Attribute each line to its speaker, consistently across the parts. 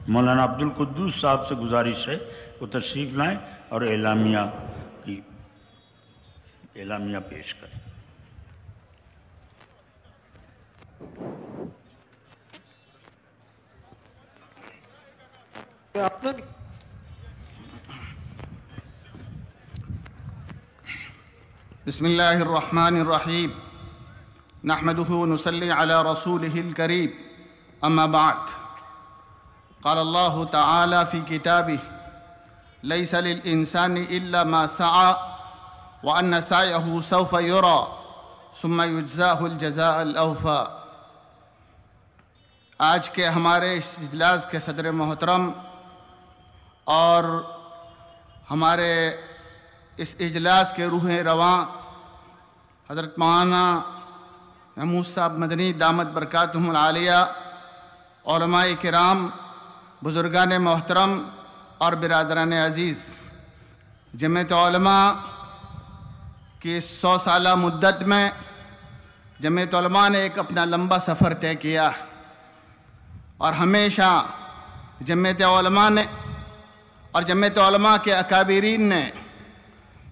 Speaker 1: مولانا عبد القدوس صاحب سے گزارش ہے وہ تشریف لائیں اور اعلامیہ پیش کریں۔
Speaker 2: بسم اللہ الرحمن الرحیم نحمده ونصلي على رسوله الكريم اما بعد قال الله تعالى في كتابه ليس للإنسان إلا ما سعى وأن سعيه سوف يرى ثم يجزاه الجزاء الأوفى۔ آج کے ہمارے اس اجلاس کے صدر محترم اور ہمارے اس اجلاس کے روح رواں حضرت مولانا محمود صاحب مدنی دامت برکاتہم العالیہ، علماء کرام، بزرگان محترم اور برادران عزیز، جمعیت علماء کی 100 سالہ مدت میں جمعیت علماء نے ایک اپنا لمبا سفر طے کیا اور ہمیشہ جمعیت علماء نے اور جمعیت علماء کے اکابرین نے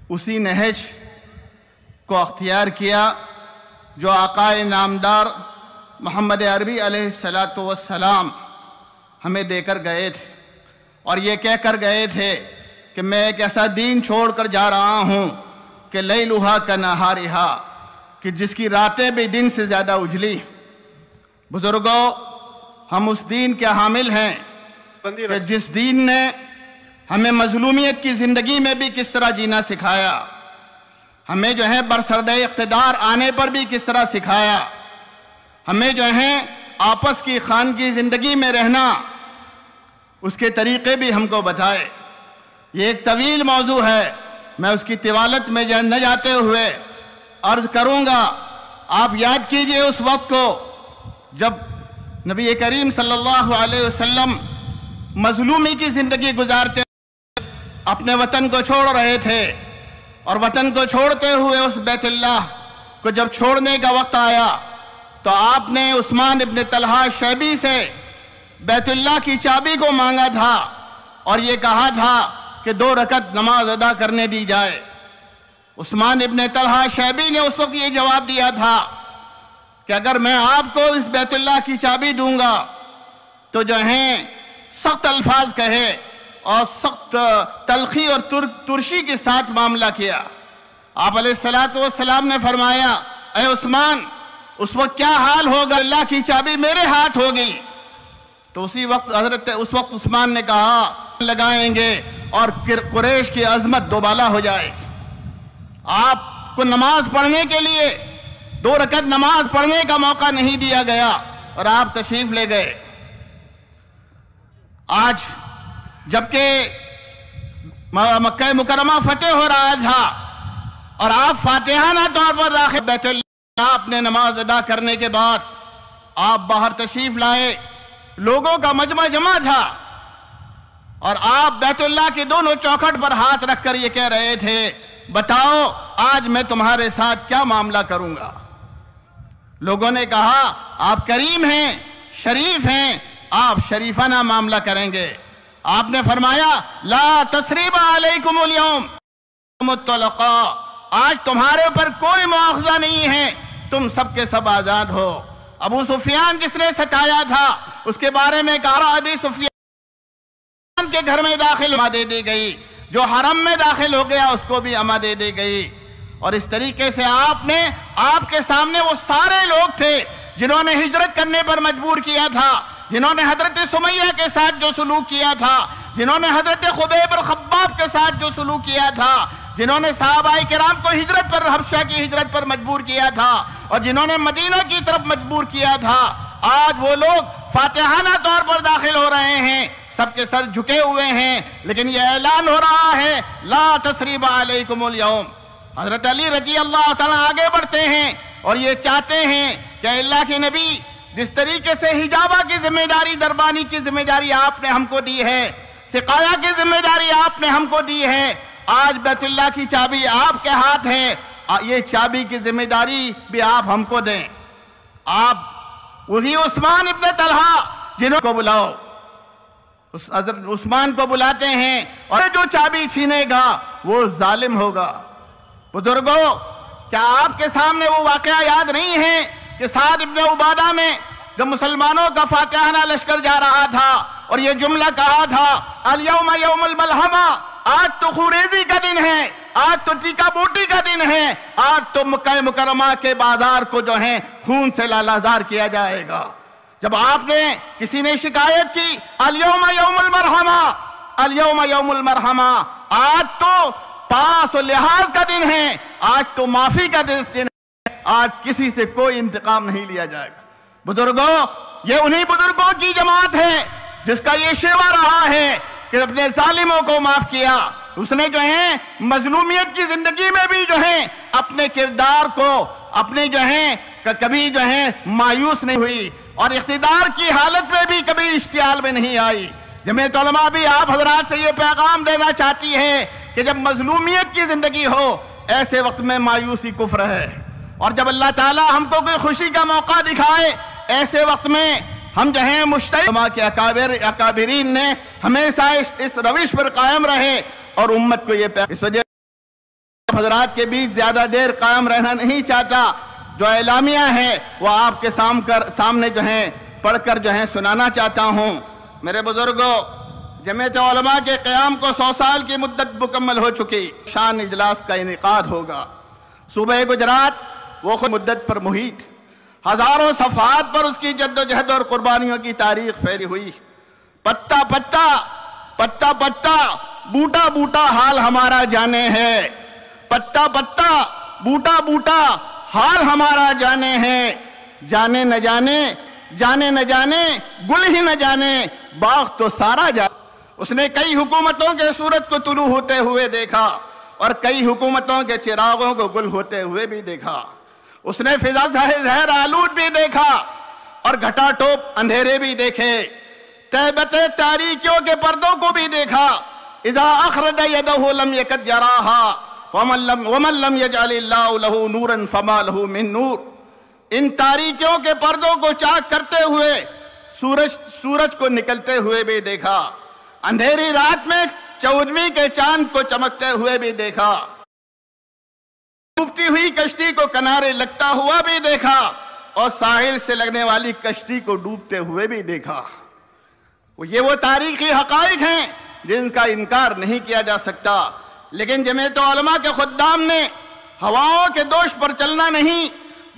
Speaker 2: اسی نہج کو اختیار کیا جو آقا نامدار محمد عربی علیہ السلام ہمیں دے کر گئے تھے، اور یہ کہہ کر گئے تھے کہ میں ایک ایسا دین چھوڑ کر جا رہا ہوں کہ لیلھا کنہارھا، کہ جس کی راتیں بھی دن سے زیادہ اجلی۔ بزرگوں، ہم اس دین کے حامل ہیں کہ جس دین نے ہمیں مظلومیت کی زندگی میں بھی کس طرح جینا سکھایا، ہمیں جو ہے برسردہ اقتدار آنے پر بھی کس طرح سکھایا، ہمیں جو ہے آپس کی خانگی زندگی میں رہنا اس کے طریقے بھی ہم کو بتائے۔ یہ ایک طویل موضوع ہے، میں اس کی طوالت میں نہ جاتے ہوئے عرض کروں گا۔ آپ یاد کیجئے اس وقت کو جب نبی کریم صلی اللہ علیہ وسلم مظلومی کی زندگی گزارتے اپنے وطن کو چھوڑ رہے تھے، اور وطن کو چھوڑتے ہوئے اس بیت اللہ کو جب چھوڑنے کا وقت آیا تو آپ نے عثمان ابن طلحہ شیبی سے بیت اللہ کی چابی کو مانگا تھا اور یہ کہا تھا کہ 2 رکعت نماز ادا کرنے دی جائے۔ عثمان ابن طلحہ شیبی نے اس وقت یہ جواب دیا تھا کہ اگر میں آپ کو اس بیت اللہ کی چابی دوں گا تو جو ہیں سخت الفاظ کہے اور سخت تلخی اور ترشی کے ساتھ معاملہ کیا۔ آپ علیہ السلام نے فرمایا، اے عثمان، اس وقت کیا حال ہوگا، اللہ کی چابی میرے ہاتھ ہوگی۔ تو اس وقت عثمان نے کہا لگائیں گے اور قریش کی عظمت دوبالا ہو جائے گی۔ آپ کو نماز پڑھنے کے لیے 2 رکعت نماز پڑھنے کا موقع نہیں دیا گیا اور آپ تشریف لے گئے۔ آج جبکہ مکہ مکرمہ فتح ہو رہا تھا اور آپ فاتحانہ طور پر داخل بیت اللہ، آپ نے نماز ادا کرنے کے بعد آپ باہر تشریف لائے، لوگوں کا مجمع جمع تھا اور آپ بیت اللہ کے دونوں چوکھٹ پر ہاتھ رکھ کر یہ کہہ رہے تھے، بتاؤ آج میں تمہارے ساتھ کیا معاملہ کروں گا۔ لوگوں نے کہا آپ کریم ہیں، شریف ہیں، آپ شریفانہ معاملہ کریں گے۔ آپ نے فرمایا لا تثریب علیکم اليوم مطلقا، آج تمہارے اوپر کوئی مواخذہ نہیں ہے، تم سب کے سب آزاد ہو۔ ابو سفیان جس نے ستایا تھا اس کے بارے میں کہا ابی سفیان کے گھر میں داخل اما دے دی گئی، جو حرم میں داخل ہو گیا اس کو بھی اما دے دی گئی۔ اور اس طریقے سے آپ کے سامنے وہ سارے لوگ تھے جنہوں نے ہجرت کرنے پر مجبور کیا تھا، جنہوں نے حضرت سمیہ کے ساتھ جو سلوک کیا تھا، جنہوں نے حضرت خبیب اور خباب کے ساتھ جو سلوک کیا تھا، جنہوں نے صحابہ کرام کو ہجرت پر، حبشہ کی ہجرت پر مجبور کیا تھا اور جنہوں نے مدینہ کی طرف مجبور کیا تھا، آج وہ لوگ فاتحانہ طور پر داخل ہو رہے ہیں، سب کے سر جھکے ہوئے ہیں، لیکن یہ اعلان ہو رہا ہے لا تثریب علیکم اليوم۔ حضرت علی رضی اللہ تعالیٰ آگے بڑھتے ہیں اور یہ چاہتے ہیں کہ اللہ کے نبی جس طریقے سے حجابہ کی ذمہ داری، دربانی کی ذمہ داری آپ نے ہم کو دی ہے، سقایا کی ذمہ داری آپ نے ہم کو دی ہے، آج بیت اللہ کی چابی آپ کے ہاتھ ہے، یہ چابی کی ذمہ داری بھی آپ ہم کو دیں۔ آپ وہی عثمان ابن طلحہ جنہوں کو بلاؤ، حضرت عثمان کو بلاتے ہیں اور جو چابی چھینے گا وہ ظالم ہوگا۔ بزرگوں، کیا آپ کے سامنے وہ واقعہ یاد نہیں ہے کہ سعد ابن عبادہ نے جب مسلمانوں کا فاتحانہ لشکر جا رہا تھا اور یہ جملہ کہا تھا، الیوم یوم الملحمہ، آج تو خوریزی کا دن ہے، آج تو ٹیکا بوٹی کا دن ہے، آج تو مکہ مکرمہ کے بازار کو جو ہے خون سے لالازار کیا جائے گا۔ جب آپ نے کسی نے شکایت کی الیوم یوم المرحمہ، الیوم یوم المرحمہ، آج تو پاس و لحاظ کا دن ہے، آج تو معافی کا دن ہے، آج کسی سے کوئی انتقام نہیں لیا جائے گا۔ بزرگوں، یہ انہی بزرگوں کی جماعت ہے جس کا یہ شیوا رہا ہے کہ اپنے ظالموں کو معاف کیا۔ اس نے جو ہے مظلومیت کی زندگی میں بھی جو ہے اپنے کردار کو اپنے جو ہے کبھی جو ہے مایوس نہیں ہوئی، اور اقتدار کی حالت میں بھی کبھی اشتعال میں نہیں آئی۔ جمعیت علماء بھی آپ حضرات سے یہ پیغام دینا چاہتی ہے کہ جب مظلومیت کی زندگی ہو، ایسے وقت میں مایوسی کفر ہے، اور جب اللہ تعالیٰ ہم کو کوئی خوشی کا موقع دکھائے، ایسے وقت میں ہم جو ہیں مشتاق۔ علماء کے اکابرین نے ہمیشہ اس روش پر قائم رہے اور امت کو یہ اس وجہ حضرات کے بیچ زیادہ دیر قائم رہنا نہیں چاہتا۔ جو اعلامیہ ہے وہ آپ کے سامنے جو ہے پڑھ کر جو ہے سنانا چاہتا ہوں۔ میرے بزرگوں، جمعیت علماء کے قیام کو 100 سال کی مدت مکمل ہو چکی، شان اجلاس کا انعقاد ہوگا۔ صوبہ گجرات وہ خود مدت پر محیط، ہزاروں صفحات پر اس کی جد و جہد اور قربانیوں کی تاریخ پھیلی ہوئی۔ پتا پتا پتا پتا بوٹا بوٹا حال ہمارا جانے ہے، پتا پتا بوٹا بوٹا حال ہمارا جانے ہے، جانے نہ جانے، جانے نہ جانے، گل ہی نہ جانے، باغ تو سارا جانے۔ اس نے کئی حکومتوں کے سورج کو طلوع ہوتے ہوئے دیکھا اور کئی حکومتوں کے چراغوں کو گل ہوتے ہوئے بھی دیکھا۔ اس نے فضا زہر آلود بھی دیکھا اور گھٹا ٹوپ اندھیرے بھی دیکھے، تہبت تاریکیوں کے پردوں کو بھی دیکھا۔ اذا اخرج یدہ لم یکد یراہا ومن لم یجعل اللہ لہ نورا فما لہ من نور۔ ان تاریکیوں کے پردوں کو چاک کرتے ہوئے سورج کو نکلتے ہوئے بھی دیکھا، اندھیری رات میں 14ویں کے چاند کو چمکتے ہوئے بھی دیکھا، ڈوبتی ہوئی کشتی کو کنارے لگتا ہوا بھی دیکھا، اور ساحل سے لگنے والی کشتی کو ڈوبتے ہوئے بھی دیکھا۔ یہ وہ تاریخی حقائق ہیں جن کا انکار نہیں کیا جا سکتا۔ لیکن جمعیت علماء کے خدام نے ہواؤں کے دوش پر چلنا نہیں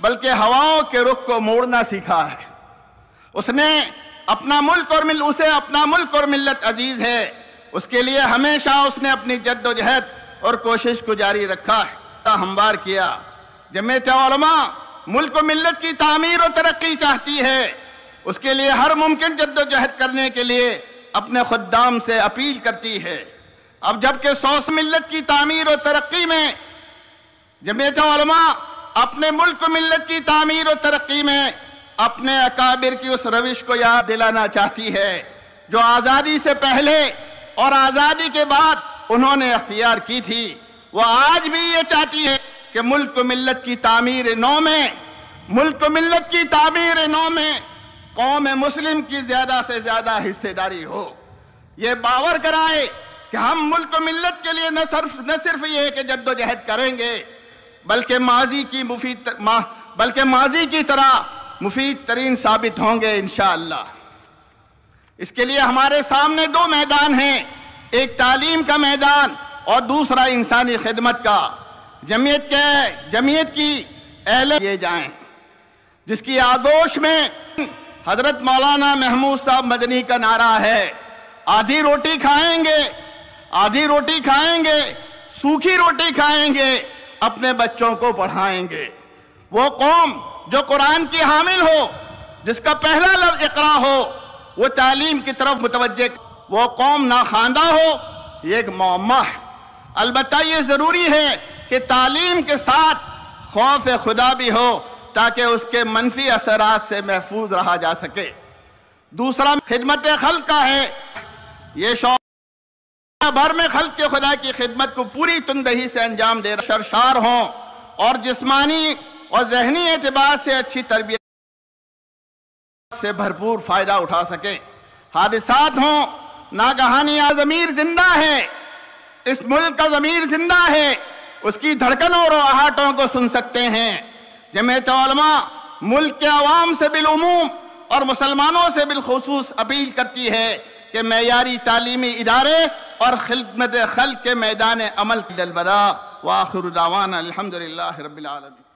Speaker 2: بلکہ ہواؤں کے رخ کو موڑنا سیکھا ہے۔ اس نے اپنا ملک اور ملت عزیز ہے، اس کے لیے ہمیشہ اس نے اپنی جد و جہد اور کوشش کو جاری رکھا ہے، ہموار کیا۔ جمعیت علماء ملک و ملت کی تعمیر و ترقی چاہتی ہے، اس کے لیے ہر ممکن جد و جہد کرنے کے لیے اپنے خدام سے اپیل کرتی ہے۔ اب جبکہ 100 ملت کی تعمیر و ترقی میں جمعیت علماء اپنے ملک و ملت کی تعمیر و ترقی میں اپنے اکابر کی اس روش کو یاد دلانا چاہتی ہے جو آزادی سے پہلے اور آزادی کے بعد انہوں نے اختیار کی تھی۔ وہ آج بھی یہ چاہتی ہے کہ ملک و ملت کی تعمیر نو میں قوم مسلم کی زیادہ سے زیادہ حصہ داری ہو۔ یہ باور کرائے کہ ہم ملک و ملت کے لیے نہ صرف یہ کہ جد و جہد کریں گے بلکہ ماضی کی طرح مفید ترین ثابت ہوں گے انشاءاللہ۔ اس کے لیے ہمارے سامنے 2 میدان ہیں، ایک تعلیم کا میدان اور دوسرا انسانی خدمت کا۔ جمعیت کی اہل یہ جائیں جس کی آغوش میں حضرت مولانا محمود صاحب مدنی کا نعرہ ہے، آدھی روٹی کھائیں گے، سوکھی روٹی کھائیں گے، اپنے بچوں کو پڑھائیں گے۔ وہ قوم جو قرآن کی حامل ہو، جس کا پہلا لفظ اقرا ہو، وہ تعلیم کی طرف متوجہ، وہ قوم ناخواندہ ہو، یہ ایک معمہ ہے۔ البتہ یہ ضروری ہے کہ تعلیم کے ساتھ خوف خدا بھی ہو تاکہ اس کے منفی اثرات سے محفوظ رہا جا سکے۔ دوسرا خدمت خلق کا ہے، یہ شعبہ بھر میں خلق کے خدا کی خدمت کو پوری تندہی سے انجام دے سرشار ہوں اور جسمانی اور ذہنی اعتبار سے اچھی تربیت سے بھرپور فائدہ اٹھا سکیں۔ حادثات ہوں ناگہانی ضمیر زندہ ہے، اس ملک کا ضمیر زندہ ہے، اس کی دھڑکنوں اور آہٹوں کو سن سکتے ہیں۔ جمعیت علماء ملک کے عوام سے بالعموم اور مسلمانوں سے بالخصوص اپیل کرتی ہے کہ معیاری تعلیمی ادارے اور خدمت خلق کے میدان عمل کی البلاغ۔ وآخر دعوانا الحمدللہ رب العالمین۔